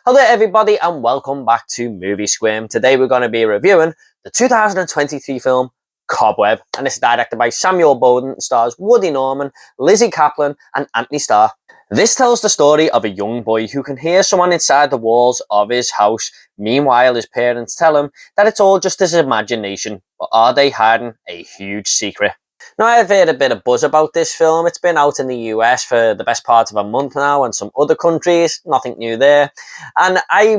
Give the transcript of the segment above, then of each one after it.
Hello everybody and welcome back to Movie Squirm. Today we're going to be reviewing the 2023 film Cobweb, and it's directed by Samuel Bowden and stars Woody Norman, Lizzie Kaplan and Anthony Starr. This tells the story of a young boy who can hear someone inside the walls of his house. Meanwhile, his parents tell him that it's all just his imagination, but are they hiding a huge secret? Now, I've heard a bit of buzz about this film. It's been out in the US for the best part of a month now, and some other countries, nothing new there. And I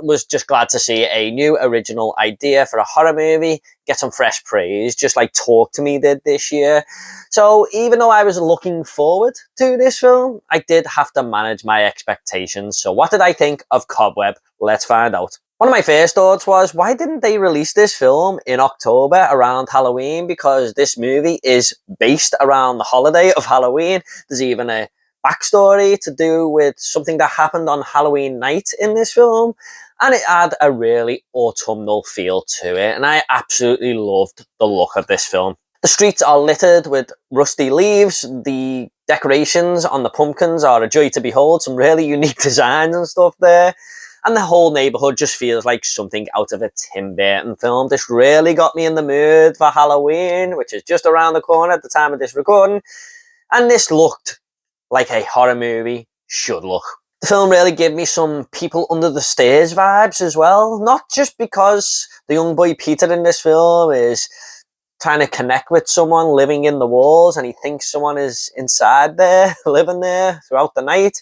was just glad to see a new original idea for a horror movie get some fresh praise, just like Talk to Me did this year. So even though I was looking forward to this film, I did have to manage my expectations. So what did I think of Cobweb? Let's find out. One of my first thoughts was, why didn't they release this film in October around Halloween? Because this movie is based around the holiday of Halloween. There's even a backstory to do with something that happened on Halloween night in this film. And it had a really autumnal feel to it. And I absolutely loved the look of this film. The streets are littered with rusty leaves. The decorations on the pumpkins are a joy to behold. Some really unique designs and stuff there. And the whole neighbourhood just feels like something out of a Tim Burton film. This really got me in the mood for Halloween, which is just around the corner at the time of this recording. And this looked like a horror movie should look. The film really gave me some People Under the Stairs vibes as well. Not just because the young boy Peter in this film is trying to connect with someone living in the walls and he thinks someone is inside there, living there throughout the night,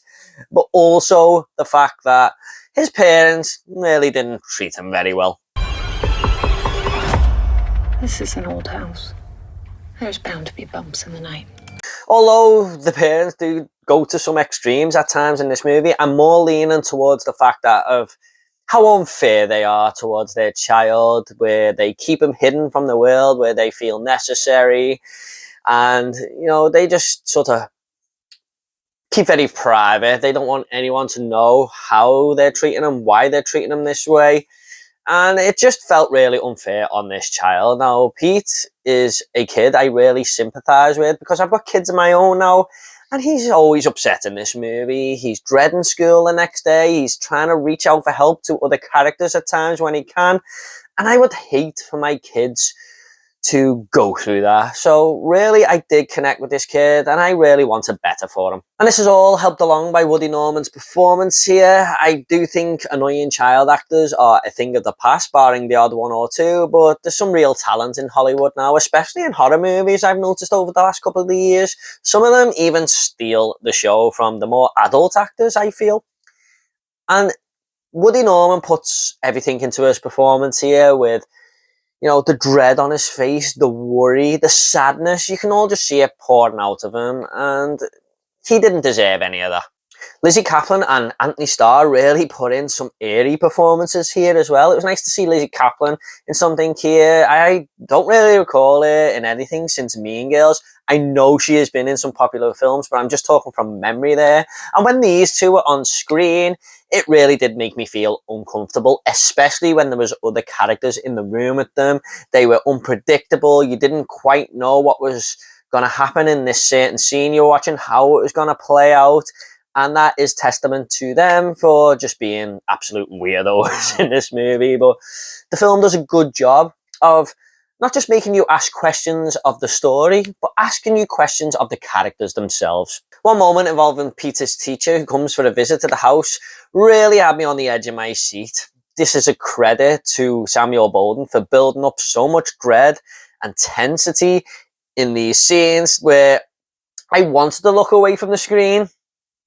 but also the fact that his parents really didn't treat him very well. This is an old house. There's bound to be bumps in the night. Although the parents do go to some extremes at times in this movie, I'm more leaning towards the fact that of how unfair they are towards their child, where they keep him hidden from the world, where they feel necessary, and, you know, they just sort of keep very private. They don't want anyone to know how they're treating him, why they're treating him this way. And it just felt really unfair on this child. Now, Pete is a kid I really sympathise with because I've got kids of my own now, and he's always upset in this movie. He's dreading school the next day. He's trying to reach out for help to other characters at times when he can. And I would hate for my kids to go through that. So really, I did connect with this kid and I really wanted better for him. And this is all helped along by Woody Norman's performance here. I do think annoying child actors are a thing of the past, barring the odd one or two, but there's some real talent in Hollywood now, especially in horror movies. I've noticed over the last couple of years. Some of them even steal the show from the more adult actors, I feel. And Woody Norman puts everything into his performance here with, you know, the dread on his face, the worry, the sadness. You can all just see it pouring out of him, and he didn't deserve any of that. Lizzie Kaplan and Anthony Starr really put in some eerie performances here as well. It was nice to see Lizzie Kaplan in something here. I don't really recall her in anything since Mean Girls. I know she has been in some popular films, but I'm just talking from memory there. And when these two were on screen, it really did make me feel uncomfortable, especially when there was other characters in the room with them. They were unpredictable. You didn't quite know what was going to happen in this certain scene you were watching, how it was going to play out. And that is testament to them for just being absolute weirdos in this movie. But the film does a good job of not just making you ask questions of the story, but asking you questions of the characters themselves. One moment involving Peter's teacher who comes for a visit to the house really had me on the edge of my seat. This is a credit to Samuel Bowden for building up so much dread and tensity in these scenes where I wanted to look away from the screen,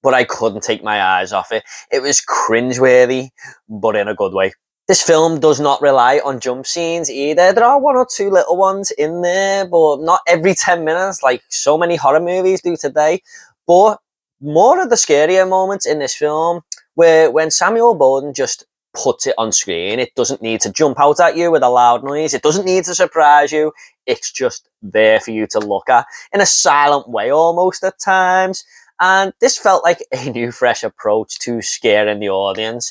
but I couldn't take my eyes off it. It was cringeworthy, but in a good way. This film does not rely on jump scenes either. There are one or two little ones in there, but not every 10 minutes like so many horror movies do today. But more of the scarier moments in this film where when Samuel Bowden just puts it on screen, it doesn't need to jump out at you with a loud noise. It doesn't need to surprise you. It's just there for you to look at in a silent way almost at times. And this felt like a new, fresh approach to scaring the audience.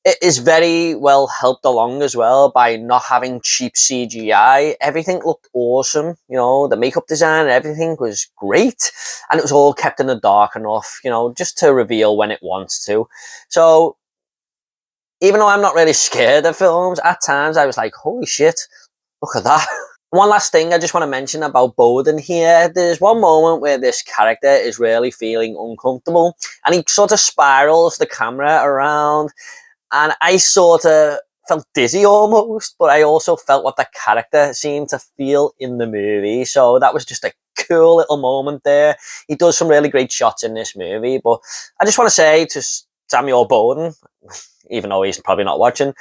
It is very well helped along as well by not having cheap CGI. Everything looked awesome. You know, the makeup design and everything was great. And it was all kept in the dark enough, you know, just to reveal when it wants to. So Even though I'm not really scared of films, at times I was like, holy shit, look at that. One last thing I just want to mention about Bowden here. There's one moment where this character is really feeling uncomfortable and he sort of spirals the camera around, and I sort of felt dizzy almost, but I also felt what the character seemed to feel in the movie. So that was just a cool little moment there. He does some really great shots in this movie, but I just want to say to Samuel Bowden, even though he's probably not watching,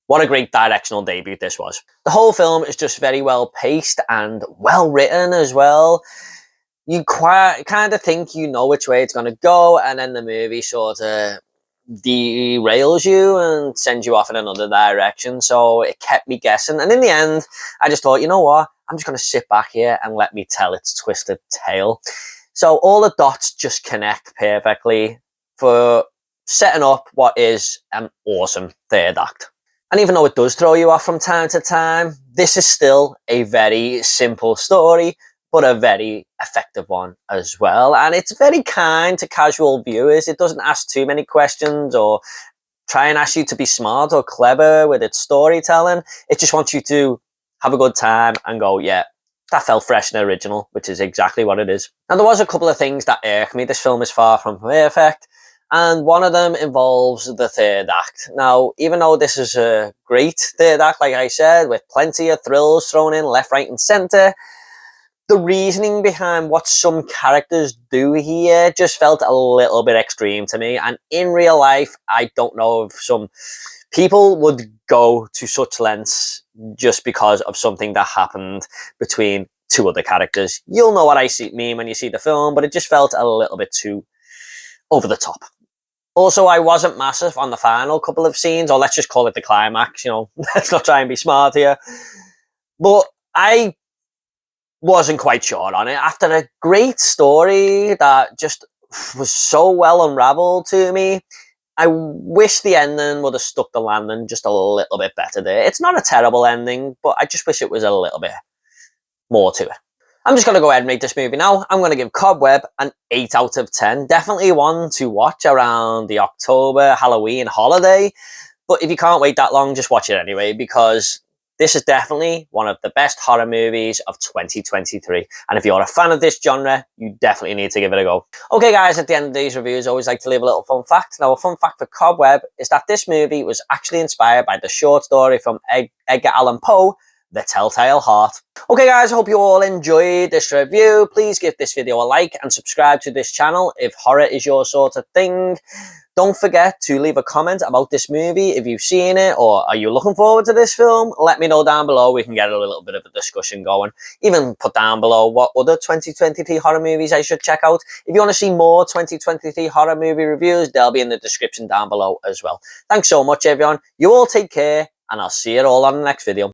what a great directional debut this was. The whole film is just very well paced and well written as well. You kind of think you know which way it's going to go, and then the movie sort of derails you and sends you off in another direction. So it kept me guessing. And in the end, I just thought, you know what? I'm just going to sit back here and let me tell its twisted tale. So all the dots just connect perfectly for setting up what is an awesome third act. And even though it does throw you off from time to time, this is still a very simple story, but a very effective one as well. And it's very kind to casual viewers. It doesn't ask too many questions or try and ask you to be smart or clever with its storytelling. It just wants you to have a good time and go, yeah, that felt fresh and original, which is exactly what it is. Now, there was a couple of things that irk me. This film is far from perfect, and one of them involves the third act. Now, even though this is a great third act, like I said, with plenty of thrills thrown in left, right, and centre, the reasoning behind what some characters do here just felt a little bit extreme to me. And in real life, I don't know if some people would go to such lengths just because of something that happened between two other characters. You'll know what I mean when you see the film, but it just felt a little bit too over the top. Also, I wasn't massive on the final couple of scenes, or let's just call it the climax, you know, let's not try and be smart here. But I wasn't quite sure on it. After a great story that just was so well unraveled to me, I wish the ending would have stuck the landing just a little bit better there. It's not a terrible ending, but I just wish it was a little bit more to it. I'm just going to go ahead and rate this movie now. I'm going to give Cobweb an 8 out of 10. Definitely one to watch around the October Halloween holiday. But if you can't wait that long, just watch it anyway, because this is definitely one of the best horror movies of 2023. And if you're a fan of this genre, you definitely need to give it a go. Okay, guys, at the end of these reviews, I always like to leave a little fun fact. Now, a fun fact for Cobweb is that this movie was actually inspired by the short story from Edgar Allan Poe, The Telltale Heart. Okay, guys, I hope you all enjoyed this review. Please give this video a like and subscribe to this channel if horror is your sort of thing. Don't forget to leave a comment about this movie if you've seen it, or are you looking forward to this film? Let me know down below. We can get a little bit of a discussion going. Even put down below what other 2023 horror movies I should check out. If you want to see more 2023 horror movie reviews, they'll be in the description down below as well. Thanks so much, everyone. You all take care, and I'll see you all on the next video.